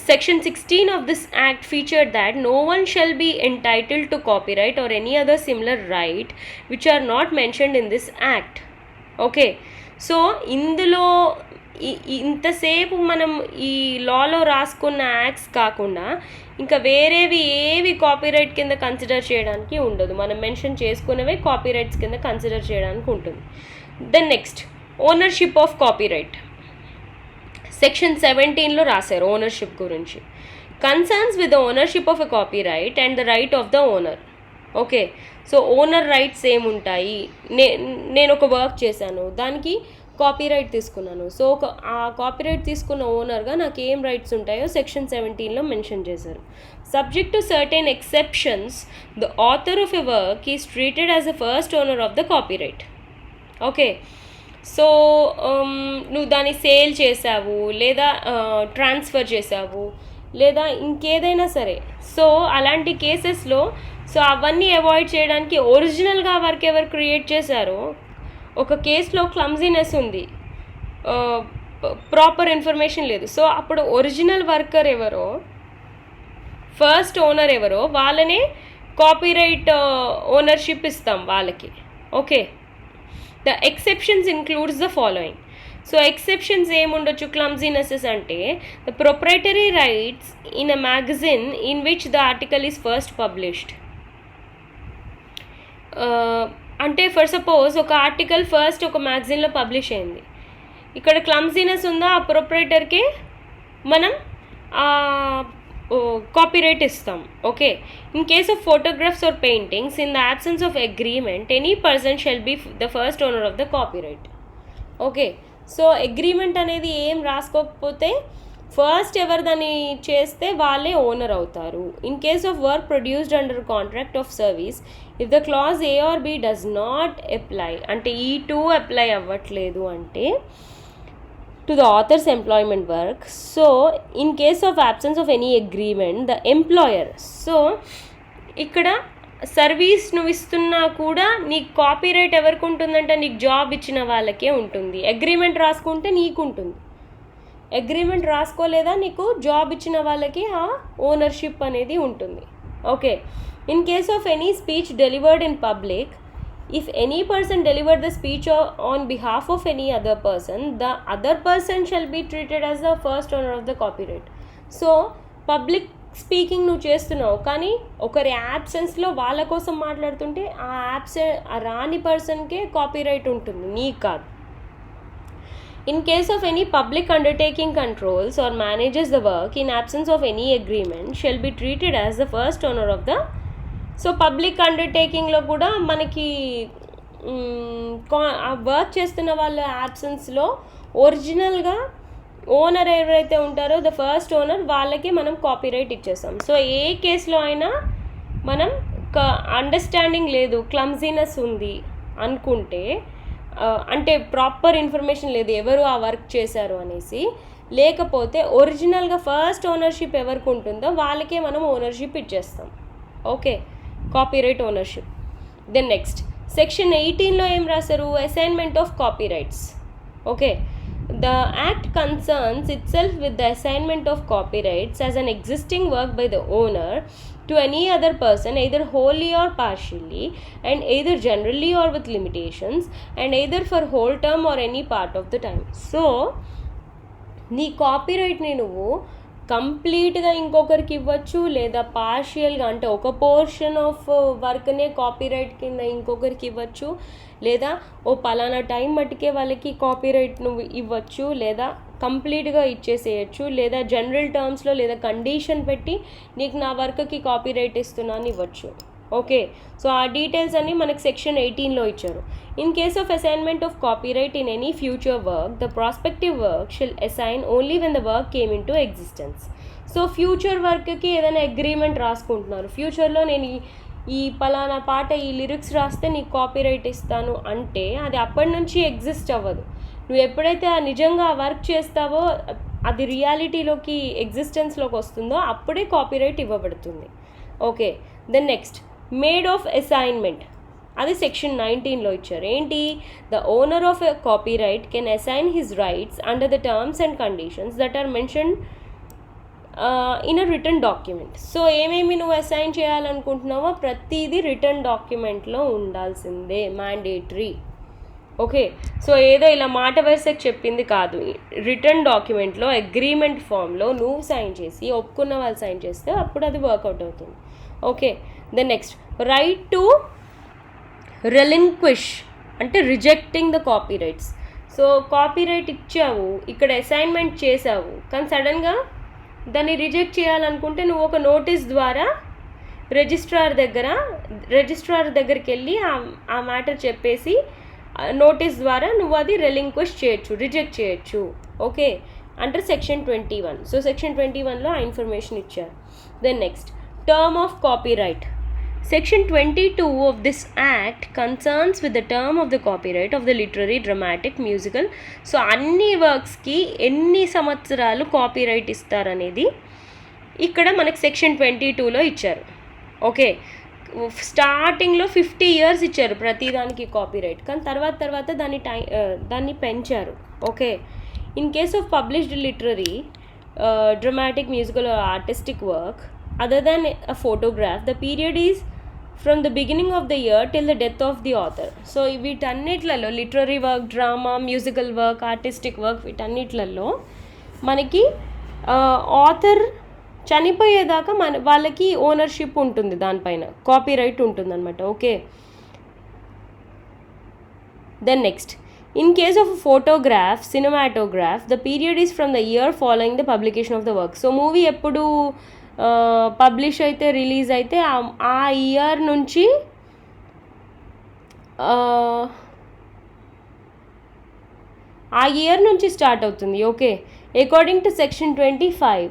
Section 16 of this act featured that no one shall be entitled to copyright or any other similar right which are not mentioned in this act. Okay, so ఇందులో ఇంతసేపు మనం ఈ లాలో రాసుకున్న acts కాకుండా ఇంకా వేరేవి ఏవి copyright కింద కన్సిడర్ చేయడానికి ఉండదు, మనం మెన్షన్ చేసుకున్నవే కాపీరైట్స్ కింద కన్సిడర్ చేయడానికి ఉంటుంది. Then next ownership of copyright section 17లో రాశారు ఓనర్షిప్ గురించి. Concerns with the ownership of a copyright and the right of the owner. Okay, so owner rights ఏముంటాయి, నేను ఒక వర్క్ చేశాను, దానికి కాపీరైట్ తీసుకున్నాను. సో ఆ కాపీరైట్ తీసుకున్న ఓనర్గా నాకు ఏం రైట్స్ ఉంటాయో సెక్షన్ 17లో మెన్షన్ చేశారు. Subject to certain exceptions the author of a work is treated as the first owner of the copyright. Okay, so నువ్వు దాన్ని సేల్ చేసావు, లేదా ట్రాన్స్ఫర్ చేసావు, లేదా ఇంకేదైనా సరే, సో అలాంటి కేసెస్లో సో అవన్నీ అవాయిడ్ చేయడానికి ఒరిజినల్గా వర్క్ ఎవరు క్రియేట్ చేశారో, ఒక కేసులో క్లమ్జీనెస్ ఉంది, ప్రాపర్ ఇన్ఫర్మేషన్ లేదు, సో అప్పుడు ఒరిజినల్ వర్కర్ ఎవరో, ఫస్ట్ ఓనర్ ఎవరో వాళ్ళనే కాపీరైట్ ఓనర్షిప్ ఇస్తాం వాళ్ళకి. Okay, the exceptions includes the following. So exceptions ఏముండొచ్చు క్లమ్జీనెసెస్ అంటే, the proprietary rights in a magazine in which the article is first published. అంటే ఫర్ సపోజ్ ఒక ఆర్టికల్ ఫస్ట్ ఒక మ్యాగజిన్లో పబ్లిష్ అయింది, ఇక్కడ క్లమ్జీనెస్ ఉందా, ఆ ప్రొప్రైటర్కి మనం కాపీరైట్ ఇస్తాం. Okay, in case of photographs or paintings in the absence of agreement any person shall be the first owner of the copyright. Okay, so agreement అనేది ఏం రాసుకోకపోతే ఫస్ట్ ఎవరు దాన్ని చేస్తే వాళ్ళే ఓనర్ అవుతారు. In case of work produced under contract of service if the clause A or B does not apply, అంటే ఈ two apply అవ్వట్లేదు అంటే to the author's employment work. So in case of absence of any agreement the employer, so ఇక్కడ service నువ్వు ఇస్తున్నా కూడా నీకు copyright ఎవరికి ఉంటుందంటే నీకు జాబ్ ఇచ్చిన వాళ్ళకే ఉంటుంది. అగ్రిమెంట్ రాసుకుంటే నీకు ఉంటుంది, అగ్రిమెంట్ రాసుకోలేదా నీకు జాబ్ ఇచ్చిన వాళ్ళకి ఆ ఓనర్షిప్ అనేది ఉంటుంది. Okay, in case of any speech delivered in public if any person delivered the speech on behalf of any other person, the other person shall be treated as the first owner of the copyright. So public speaking నువ్వు చేస్తున్నావు కానీ ఒకరి యాబ్సెన్స్లో వాళ్ళ కోసం మాట్లాడుతుంటే ఆ రాని పర్సన్కే copyright ఉంటుంది, నీకు కాదు. In case of any public undertaking controls or manages the work in absence of any agreement shall be treated as the first owner of the. So public అండర్టేకింగ్లో కూడా మనకి వర్క్ చేస్తున్న వాళ్ళ యాబ్సెన్స్లో ఒరిజినల్గా ఓనర్ ఎవరైతే ఉంటారో ద ఫస్ట్ ఓనర్ వాళ్ళకి మనం కాపీరైట్ ఇచ్చేస్తాం. సో ఏ కేసులో అయినా మనం అండర్స్టాండింగ్ లేదు, క్లమ్జీనెస్ ఉంది అనుకుంటే, అంటే ప్రాపర్ ఇన్ఫర్మేషన్ లేదు ఎవరు ఆ వర్క్ చేశారు అనేసి, లేకపోతే ఒరిజినల్గా ఫస్ట్ ఓనర్షిప్ ఎవరికి ఉంటుందో వాళ్ళకే మనం ఓనర్షిప్ ఇచ్చేస్తాం. Okay, copyright ownership. Then next section 18లో ఏం రాశారు, assignment of copyrights. Okay, the act concerns itself with the assignment of copyrights as an existing work by the owner to any other person either wholly or partially and either generally or with limitations and either for whole term or any part of the time. So నీ కాపీరైట్ని నువ్వు కంప్లీట్గా ఇంకొకరికి ఇవ్వచ్చు, లేదా పార్షియల్గా అంటే ఒక portion of వర్క్నే copyright కింద ఇంకొకరికి ఇవ్వచ్చు, లేదా ఓ పలానా టైం మట్టుకే వాళ్ళకి కాపీరైట్ నువ్వు ఇవ్వచ్చు, లేదా కంప్లీట్గా ఇచ్చేసేయచ్చు, లేదా జనరల్ టర్మ్స్లో లేదా కండిషన్ పెట్టి నీకు నా వర్క్కి కాపీరైట్ ఇస్తున్నాను ఇవ్వచ్చు. ఓకే, సో ఆ డీటెయిల్స్ అన్నీ మనకు సెక్షన్ 18లో ఇచ్చారు. In case of assignment of copyright in any future work the prospective work షిల్ assign only when the work came in to existence. So future వర్క్కి ఏదైనా అగ్రిమెంట్ రాసుకుంటున్నారు, ఫ్యూచర్లో నేను ఈ పలానా పాట ఈ లిరిక్స్ రాస్తే నీకు కాపీరైట్ ఇస్తాను అంటే అది అప్పటి నుంచి ఎగ్జిస్ట్ అవ్వదు. నువ్వు ఎప్పుడైతే నిజంగా వర్క్ చేస్తావో అది రియాలిటీలోకి ఎగ్జిస్టెన్స్లోకి వస్తుందో అప్పుడే కాపీరైట్ ఇవ్వబడుతుంది. Okay, then next made of assignment, అది సెక్షన్ 19లో ఇచ్చారు. ఏంటి, the owner of a copyright can assign his rights under the terms and conditions that are mentioned in a written document. So ఏమేమి నువ్వు అసైన్ చేయాలనుకుంటున్నావో ప్రతిదీ return డాక్యుమెంట్లో ఉండాల్సిందే, mandatory. Okay, so ఏదో ఇలా మాట వరుసకి చెప్పింది కాదు, రిటర్న్ డాక్యుమెంట్లో అగ్రిమెంట్ ఫామ్లో నువ్వు సైన్ చేసి ఒప్పుకున్న వాళ్ళు సైన్ చేస్తే అప్పుడు అది వర్కౌట్ అవుతుంది. Okay, then next right to relinquish అంటే rejecting the copyrights. So copyright ఇచ్చావు, ఇక్కడ అసైన్మెంట్ చేసావు, కానీ సడన్గా దాన్ని రిజెక్ట్ చేయాలనుకుంటే నువ్వు ఒక నోటీస్ ద్వారా రిజిస్ట్రార్ దగ్గరికి వెళ్ళి ఆ మ్యాటర్ చెప్పేసి నోటీస్ ద్వారా నువ్వు అది రెలింక్విష్ చేయొచ్చు, రిజెక్ట్ చేయొచ్చు. Okay, under section 21. So section 21లో ఆ ఇన్ఫర్మేషన్ ఇచ్చారు. Then next, term of copyright. Section 22 of this act concerns with the term of the copyright of the literary, dramatic, musical. So అన్ని వర్క్స్కి ఎన్ని సంవత్సరాలు కాపీరైట్ ఇస్తారనేది ఇక్కడ మనకు సెక్షన్ 22లో ఇచ్చారు. ఓకే, స్టార్టింగ్లో 50 years ఇచ్చారు ప్రతిదానికి కాపీరైట్, కానీ తర్వాత దాన్ని పెంచారు. Okay, in case of published literary, dramatic, musical or artistic work other than a photograph, the period is from the beginning of the year till the death of the author. So వీటన్నిట్లలో literary work, drama, musical work, artistic work, వీటన్నిట్లలో మనకి author చనిపోయేదాకా వాళ్ళకి ownership ఉంటుంది, దానిపైన copyright ఉంటుంది అనమాట. Okay, then next, in case of a photograph, cinematograph, the period is from the year following the publication of the work. So movie ఎప్పుడు publish అయితే, release అయితే ఆ ఇయర్ నుంచి స్టార్ట్ అవుతుంది. Okay, according to section 25.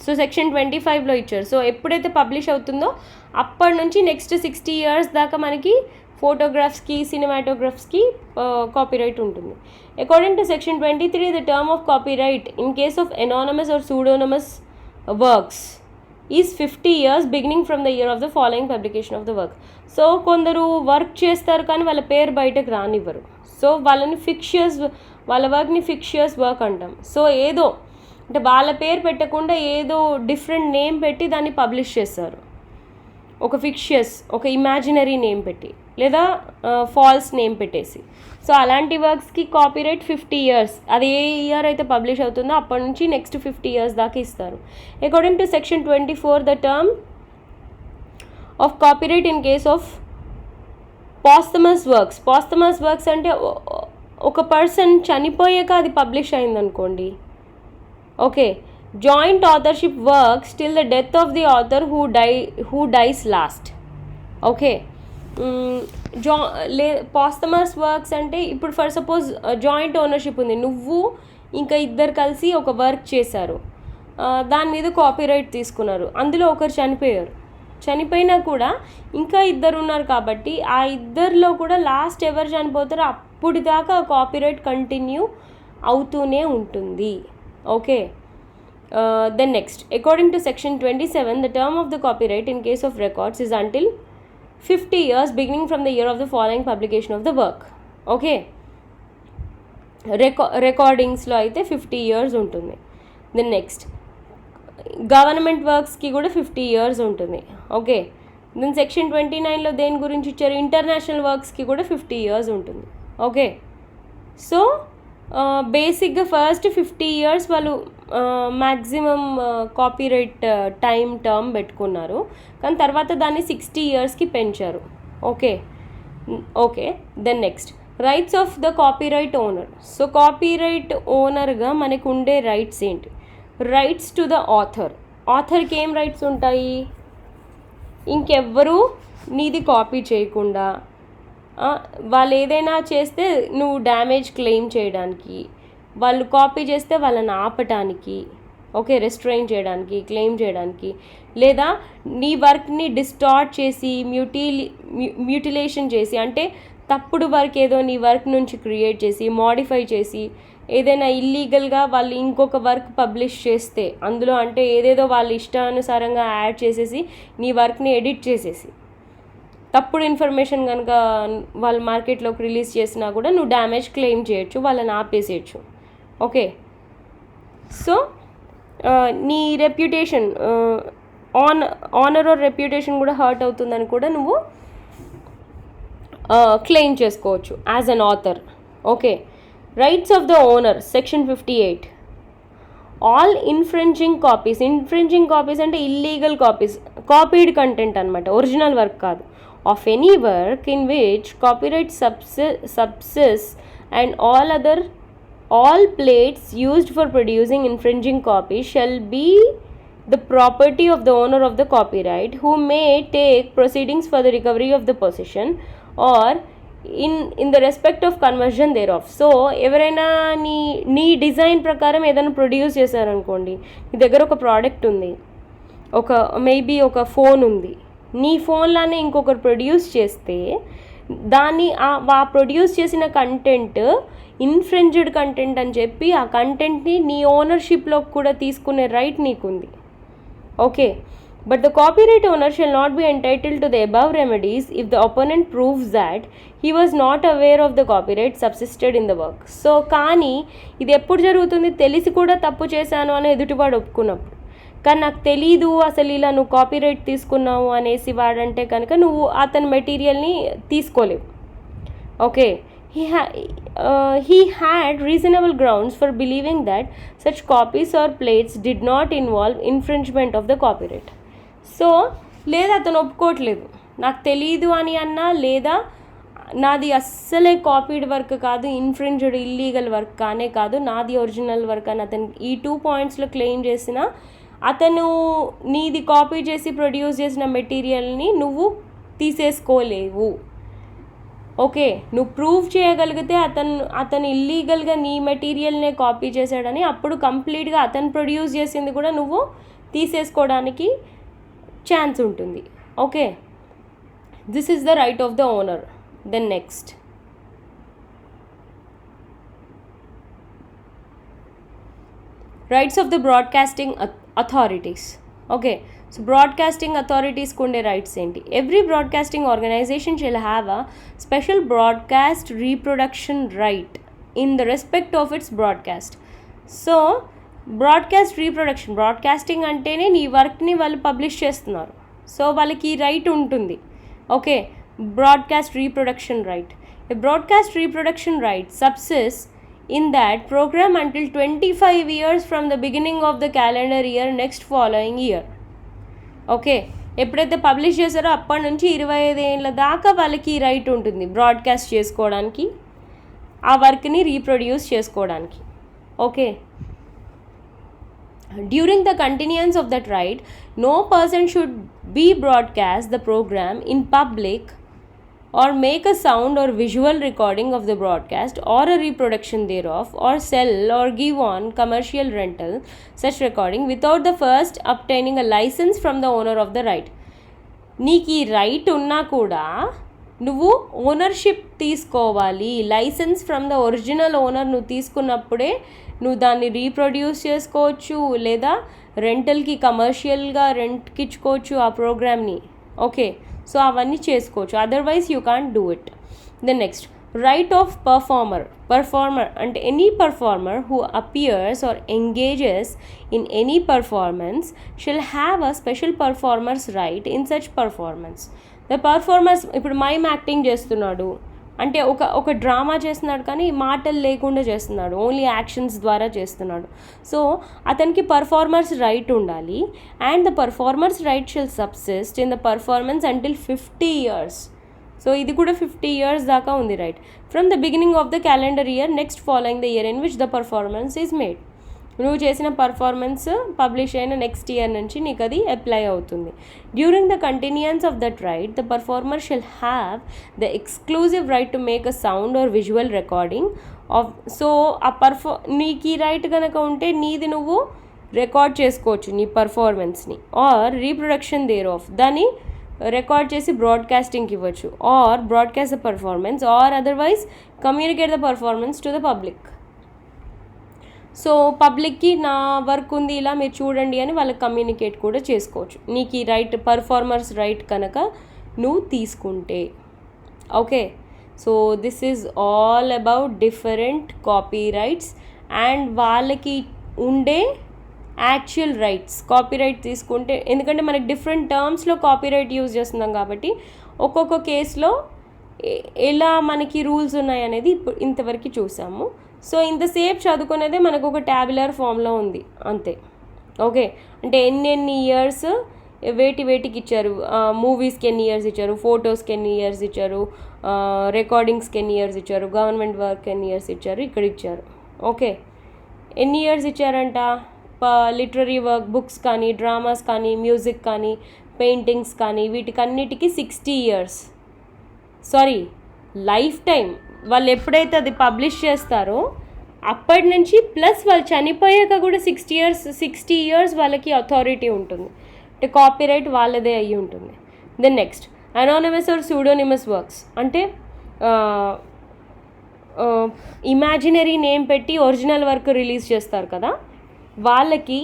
So section 25లో ఇచ్చారు. So ఎప్పుడైతే publish అవుతుందో అప్పటి నుంచి నెక్స్ట్ 60 years దాకా మనకి ఫోటోగ్రాఫ్స్కి, సినిమాటోగ్రాఫ్స్కి కాపీరైట్ ఉంటుంది. According to section 23, the term of copyright in case of anonymous or pseudonymous works is 50 years beginning from the year of the following publication of the work. So కొందరు work చేస్తారు కానీ వాళ్ళ పేరు బయటకు రానివ్వరు. సో వాళ్ళ వర్క్ని ఫిక్షియస్ వర్క్ అంటాం. సో ఏదో అంటే వాళ్ళ పేరు పెట్టకుండా ఏదో డిఫరెంట్ నేమ్ పెట్టి దాన్ని పబ్లిష్ చేస్తారు, ఒక ఫిక్షియస్, ఒక ఇమాజినరీ నేమ్ పెట్టి, లేదా ఫాల్స్ నేమ్ పెట్టేసి. సో అలాంటి వర్క్స్కి కాపీరైట్ 50 years, అది ఏ ఇయర్ అయితే పబ్లిష్ అవుతుందో అప్పటి నుంచి నెక్స్ట్ 50 years దాకా ఇస్తారు. According to section 24, the term of copyright in case of posthumous works అంటే ఒక పర్సన్ చనిపోయాక అది పబ్లిష్ అయిందనుకోండి. Okay, joint authorship works till the death of the author who dies last. Okay, posthumous works అంటే ఇప్పుడు for suppose joint ownership ఉంది, నువ్వు ఇంకా ఇద్దరు కలిసి ఒక వర్క్ చేశారు, దాని మీద కాపీరైట్ తీసుకున్నారు, అందులో ఒకరు చనిపోయినా కూడా ఇంకా ఇద్దరు ఉన్నారు కాబట్టి ఆ ఇద్దరిలో కూడా లాస్ట్ ఎవరు చనిపోతారో అప్పుడు దాకా కాపీరైట్ కంటిన్యూ అవుతూనే ఉంటుంది. Okay, then next, according to section 27, the term of the copyright in case of records is until 50 years beginning from the year of the following publication of the work. Okay, రికార్డింగ్స్లో అయితే 50 years ఉంటుంది. Then next, government వర్క్స్కి కూడా 50 years ఉంటుంది. Okay, then section 29లో దేని గురించి ఇచ్చారు, international వర్క్స్కి కూడా 50 years ఉంటుంది. ఓకే, సో బేసిక్గా ఫస్ట్ 50 years వాళ్ళు మ్యాక్సిమం కాపీరైట్ టర్మ్ పెట్టుకున్నారు, కానీ తర్వాత దాన్ని 60 yearsకి పెంచారు. Okay, then next, rights of the copyright owner. So copyright ఓనర్గా మనకు ఉండే రైట్స్ ఏంటి? రైట్స్ టు ద ఆథర్కి ఏం రైట్స్ ఉంటాయి? ఇంకెవ్వరూ నీది కాపీ చేయకుండా, వాళ్ళు ఏదైనా చేస్తే నువ్వు డ్యామేజ్ క్లెయిమ్ చేయడానికి, వాళ్ళు కాపీ చేస్తే వాళ్ళని ఆపటానికి, ఓకే, రెస్ట్రైన్ చేయడానికి, క్లెయిమ్ చేయడానికి, లేదా నీ వర్క్ని డిస్టార్ట్ చేసి మ్యూటిలేషన్ చేసి, అంటే తప్పుడు వర్క్ ఏదో నీ వర్క్ నుంచి క్రియేట్ చేసి మాడిఫై చేసి ఏదైనా ఇల్లీగల్గా వాళ్ళు ఇంకొక వర్క్ పబ్లిష్ చేస్తే అందులో అంటే ఏదేదో వాళ్ళ ఇష్టానుసారంగా యాడ్ చేసేసి నీ వర్క్ని ఎడిట్ చేసేసి తప్పుడు ఇన్ఫర్మేషన్ కనుక వాళ్ళు మార్కెట్లోకి రిలీజ్ చేసినా కూడా నువ్వు డ్యామేజ్ క్లెయిమ్ చేయొచ్చు, వాళ్ళని ఆపేసేయచ్చు. ఓకే, సో నీ రెప్యుటేషన్ ఆనర్ ఆర్ రెప్యుటేషన్ కూడా హర్ట్ అవుతుందని కూడా నువ్వు క్లెయిమ్ చేసుకోవచ్చు as an author. Okay, rights of the owner section 58. All infringing copies అంటే ఇల్లీగల్ కాపీస్, కాపీడ్ కంటెంట్ అనమాట, ఒరిజినల్ వర్క్ కాదు, of any work in which copyright subsists and all plates used for producing infringing copies shall be the property of the owner of the copyright, who may take proceedings for the recovery of the possession or in the respect of conversion thereof. So ఎవరైనా నీ design ప్రకారం ఏదైనా produce చేశారనుకోండి, నీ దగ్గర ఒక product ఉంది, maybe ఒక ఫోన్ ఉంది, నీ ఫోన్లానే ఇంకొకరు ప్రొడ్యూస్ చేస్తే దాన్ని ఆ ప్రొడ్యూస్ చేసిన కంటెంట్ ఇన్ఫ్రింజ్డ్ కంటెంట్ అని చెప్పి ఆ కంటెంట్ని నీ ఓనర్షిప్లో కూడా తీసుకునే రైట్ నీకుంది. Okay, but the copyright owner shall not be entitled to the above remedies if the opponent proves that he was not aware of the copyright subsisted in the work. So కానీ ఇది ఎప్పుడు జరుగుతుంది, తెలిసి కూడా తప్పు చేశాను అని ఎదుటివాడు ఒప్పుకున్నప్పుడు. కానీ నాకు తెలీదు అసలు ఇలా నువ్వు కాపీరైట్ తీసుకున్నావు అనేసి వాడంటే కనుక నువ్వు అతని మెటీరియల్ని తీసుకోలేవు. Okay, he had reasonable grounds for believing that such copies or plates did not involve infringement of the copyright. So లేదా అతను ఒప్పుకోవట్లేదు, నాకు తెలీదు అని అన్నా, లేదా నాది అస్సలే కాపీడ్ వర్క్ కాదు, ఇన్ఫ్రింజ్డ్ ఇల్లీగల్ వర్క్ కానే కాదు, నాది ఒరిజినల్ వర్క్ అని అతను ఈ 2 పాయింట్స్లో క్లెయిమ్ చేసిన అతను నీది కాపీ చేసి ప్రొడ్యూస్ చేసిన మెటీరియల్ని నువ్వు తీసేసుకోలేవు. ఓకే, నువ్వు ప్రూవ్ చేయగలిగితే అతను ఇల్లీగల్గా నీ మెటీరియల్నే కాపీ చేశాడని, అప్పుడు కంప్లీట్గా అతను ప్రొడ్యూస్ చేసింది కూడా నువ్వు తీసేసుకోవడానికి ఛాన్స్ ఉంటుంది. Okay, this is the right of the owner. Then next, rights of the broadcasting authorities. Okay, so broadcasting అథారిటీస్కి ఉండే రైట్స్ ఏంటి? Every broadcasting organisation shall have a special broadcast reproduction right in the respect of its broadcast. So broadcast reproduction, broadcasting అంటేనే నీ వర్క్ని వాళ్ళు publish చేస్తున్నారు, so వాళ్ళకి ఈ రైట్ ఉంటుంది. Okay, broadcast reproduction right. A broadcast reproduction right subsists in that program until 25 years from the beginning of the calendar year next following year. Okay, ఎప్పుడైతే publish చేశారో అప్పటి నుంచి 25 ఏళ్ళ దాకా వాళ్ళకి రైట్ ఉంటుంది బ్రాడ్కాస్ట్ చేసుకోవడానికి, ఆ వర్క్ని రీప్రొడ్యూస్ చేసుకోవడానికి. Okay, during the continuance of that right no person should be broadcast the programme in public or make a sound or visual recording of the broadcast or a reproduction thereof, or sell or give on commercial rental such recording without the first obtaining a license from the owner of the right. నీకు ఈ right ఉన్నా కూడా నువ్వు ownership తీసుకోవాలి, licence from the original owner నువ్వు తీసుకున్నప్పుడే నువ్వు దాన్ని రీప్రొడ్యూస్ చేసుకోవచ్చు, లేదా రెంటల్కి కమర్షియల్గా రెంట్కి ఇచ్చుకోవచ్చు ఆ ప్రోగ్రామ్ని. ఓకే, సో అవన్నీ చేసుకోవచ్చు, otherwise you can't do it. Then next, right of performer అంటే any performer who appears or engages in any performance shall have a special performers right in such performance. The performers ఇప్పుడు mime acting చేస్తున్నాడు అంటే ఒక drama చేస్తున్నాడు కానీ మాటలు లేకుండా చేస్తున్నాడు, ఓన్లీ యాక్షన్స్ ద్వారా చేస్తున్నాడు. సో అతనికి పర్ఫార్మర్స్ రైట్ ఉండాలి. And the performers right shall subsist in the performance until 50 years. So ఇది కూడా 50 years దాకా ఉంది right, from the beginning of the calendar year next following the year in which the performance is made. నువ్వు చేసిన performance publish అయిన next year నుంచి నీకు అది అప్లై అవుతుంది. During the continuance of that right the performer shall have the exclusive right to make a sound or visual recording of. So ఆ నీకు ఈ రైట్ కనుక ఉంటే నీది నువ్వు రికార్డ్ చేసుకోవచ్చు నీ పర్ఫార్మెన్స్ని, ఆర్ రీప్రొడక్షన్ దేర్ ఆఫ్ దాన్ని రికార్డ్ చేసి బ్రాడ్కాస్టింగ్కి ఇవ్వచ్చు, or broadcast the performance, or otherwise communicate the performance to the public. So పబ్లిక్కి నా వర్క్ ఉంది ఇలా మీరు చూడండి అని వాళ్ళకి కమ్యూనికేట్ కూడా చేసుకోవచ్చు నీకు ఈ రైట్ పర్ఫార్మర్స్ రైట్ కనుక నువ్వు తీసుకుంటే. Okay, so this is all about different copy rights and వాళ్ళకి ఉండే యాక్చువల్ రైట్స్. కాపీరైట్ తీసుకుంటే ఎందుకంటే మనకి డిఫరెంట్ టర్మ్స్లో కాపీరైట్ యూజ్ చేస్తున్నాం కాబట్టి ఒక్కొక్క కేసులో ఎలా మనకి రూల్స్ ఉన్నాయి అనేది ఇప్పుడు ఇంతవరకు చూసాము. సో ఇంతసేపు చదువుకునేదే మనకు ఒక ట్యాబులర్ ఫామ్లో ఉంది అంతే. ఓకే, అంటే ఎన్ని ఇయర్స్ వేటికి ఇచ్చారు, మూవీస్కి ఎన్ని ఇయర్స్ ఇచ్చారు, ఫొటోస్కి ఎన్ని ఇయర్స్ ఇచ్చారు, రికార్డింగ్స్కి ఎన్ని ఇయర్స్ ఇచ్చారు, గవర్నమెంట్ వర్క్ ఎన్ని ఇయర్స్ ఇచ్చారు, ఇక్కడ ఇచ్చారు. ఓకే, ఎన్ని ఇయర్స్ ఇచ్చారంట లిటరరీ వర్క్, బుక్స్ కానీ, డ్రామాస్ కానీ, మ్యూజిక్ కానీ, పెయింటింగ్స్ కానీ, వీటికన్నిటికీ 60 ఇయర్స్. Sorry, life time. వాళ్ళు ఎప్పుడైతే అది పబ్లిష్ చేస్తారో అప్పటి నుంచి ప్లస్ వాళ్ళు చనిపోయాక కూడా 60 ఇయర్స్ వాళ్ళకి అథారిటీ ఉంటుంది. అంటే కాపీరైట్ వాళ్ళదే అయ్యి ఉంటుంది. Then next, anonymous or pseudonymous works అంటే ఇమాజినరీ నేమ్ పెట్టి ఒరిజినల్ వర్క్ రిలీజ్ చేస్తారు కదా, వాళ్ళకి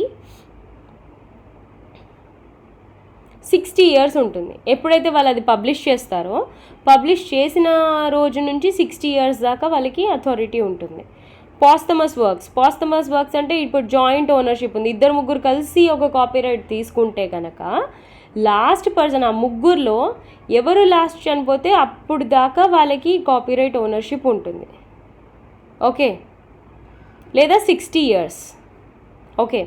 60 ఇయర్స్ ఉంటుంది. ఎప్పుడైతే వాళ్ళు అది పబ్లిష్ చేస్తారో పబ్లిష్ చేసిన రోజు నుంచి 60 ఇయర్స్ దాకా వాళ్ళకి అథారిటీ ఉంటుంది. పాస్తమస్ వర్క్స్ అంటే ఇప్పుడు జాయింట్ ఓనర్షిప్ ఉంది, 2-3 కలిసి ఒక కాపీరైట్ తీసుకుంటే కనుక లాస్ట్ పర్సన్, ఆ ముగ్గురులో ఎవరు లాస్ట్ చనిపోతే అప్పుడు దాకా వాళ్ళకి కాపీరైట్ ఓనర్షిప్ ఉంటుంది. ఓకే, లేదా 60 ఇయర్స్. ఓకే,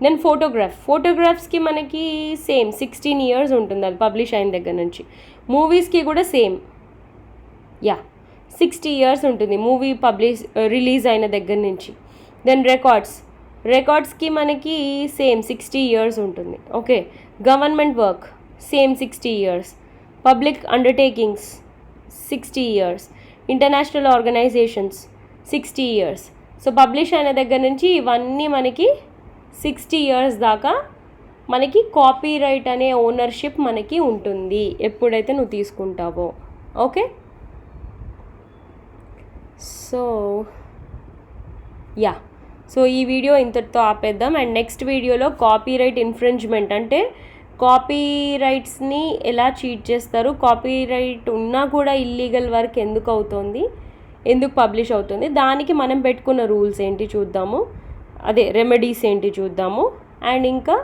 దెన్ ఫోటోగ్రాఫ్స్కి మనకి సేమ్ 16 ఇయర్స్ ఉంటుంది అది పబ్లిష్ అయిన దగ్గర నుంచి. మూవీస్కి కూడా సేమ్ 60 ఇయర్స్ ఉంటుంది మూవీ రిలీజ్ అయిన దగ్గర నుంచి. దెన్ రికార్డ్స్కి మనకి సేమ్ 60 ఇయర్స్ ఉంటుంది. Okay, government work same 60 years, public undertakings 60 years, international organisations 60 years. So publish అయిన దగ్గర నుంచి ఇవన్నీ మనకి 60 ఇయర్స్ దాకా మనకి కాపీరైట్ అనే ఓనర్షిప్ మనకి ఉంటుంది ఎప్పుడైతే నువ్వు తీసుకుంటావో. ఓకే, సో ఈ వీడియో ఇంతటితో ఆపేద్దాం. అండ్ నెక్స్ట్ వీడియోలో కాపీరైట్ ఇన్ఫ్రింజ్మెంట్ అంటే కాపీరైట్స్ని ఎలా చీట్ చేస్తారు, కాపీరైట్ ఉన్నా కూడా ఇల్లీగల్ వర్క్ ఎందుకు అవుతుంది, ఎందుకు పబ్లిష్ అవుతుంది, దానికి మనం పెట్టుకున్న రూల్స్ ఏంటి చూద్దాము, అదే రెమెడీస్ ఏంటి చూద్దాము. అండ్ ఇంకా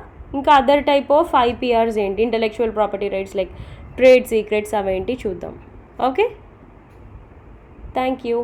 అదర్ టైప్ ఆఫ్ IPRs ఏంటి, intellectual property rights like trade secrets అవేంటి చూద్దాం. Okay, thank you.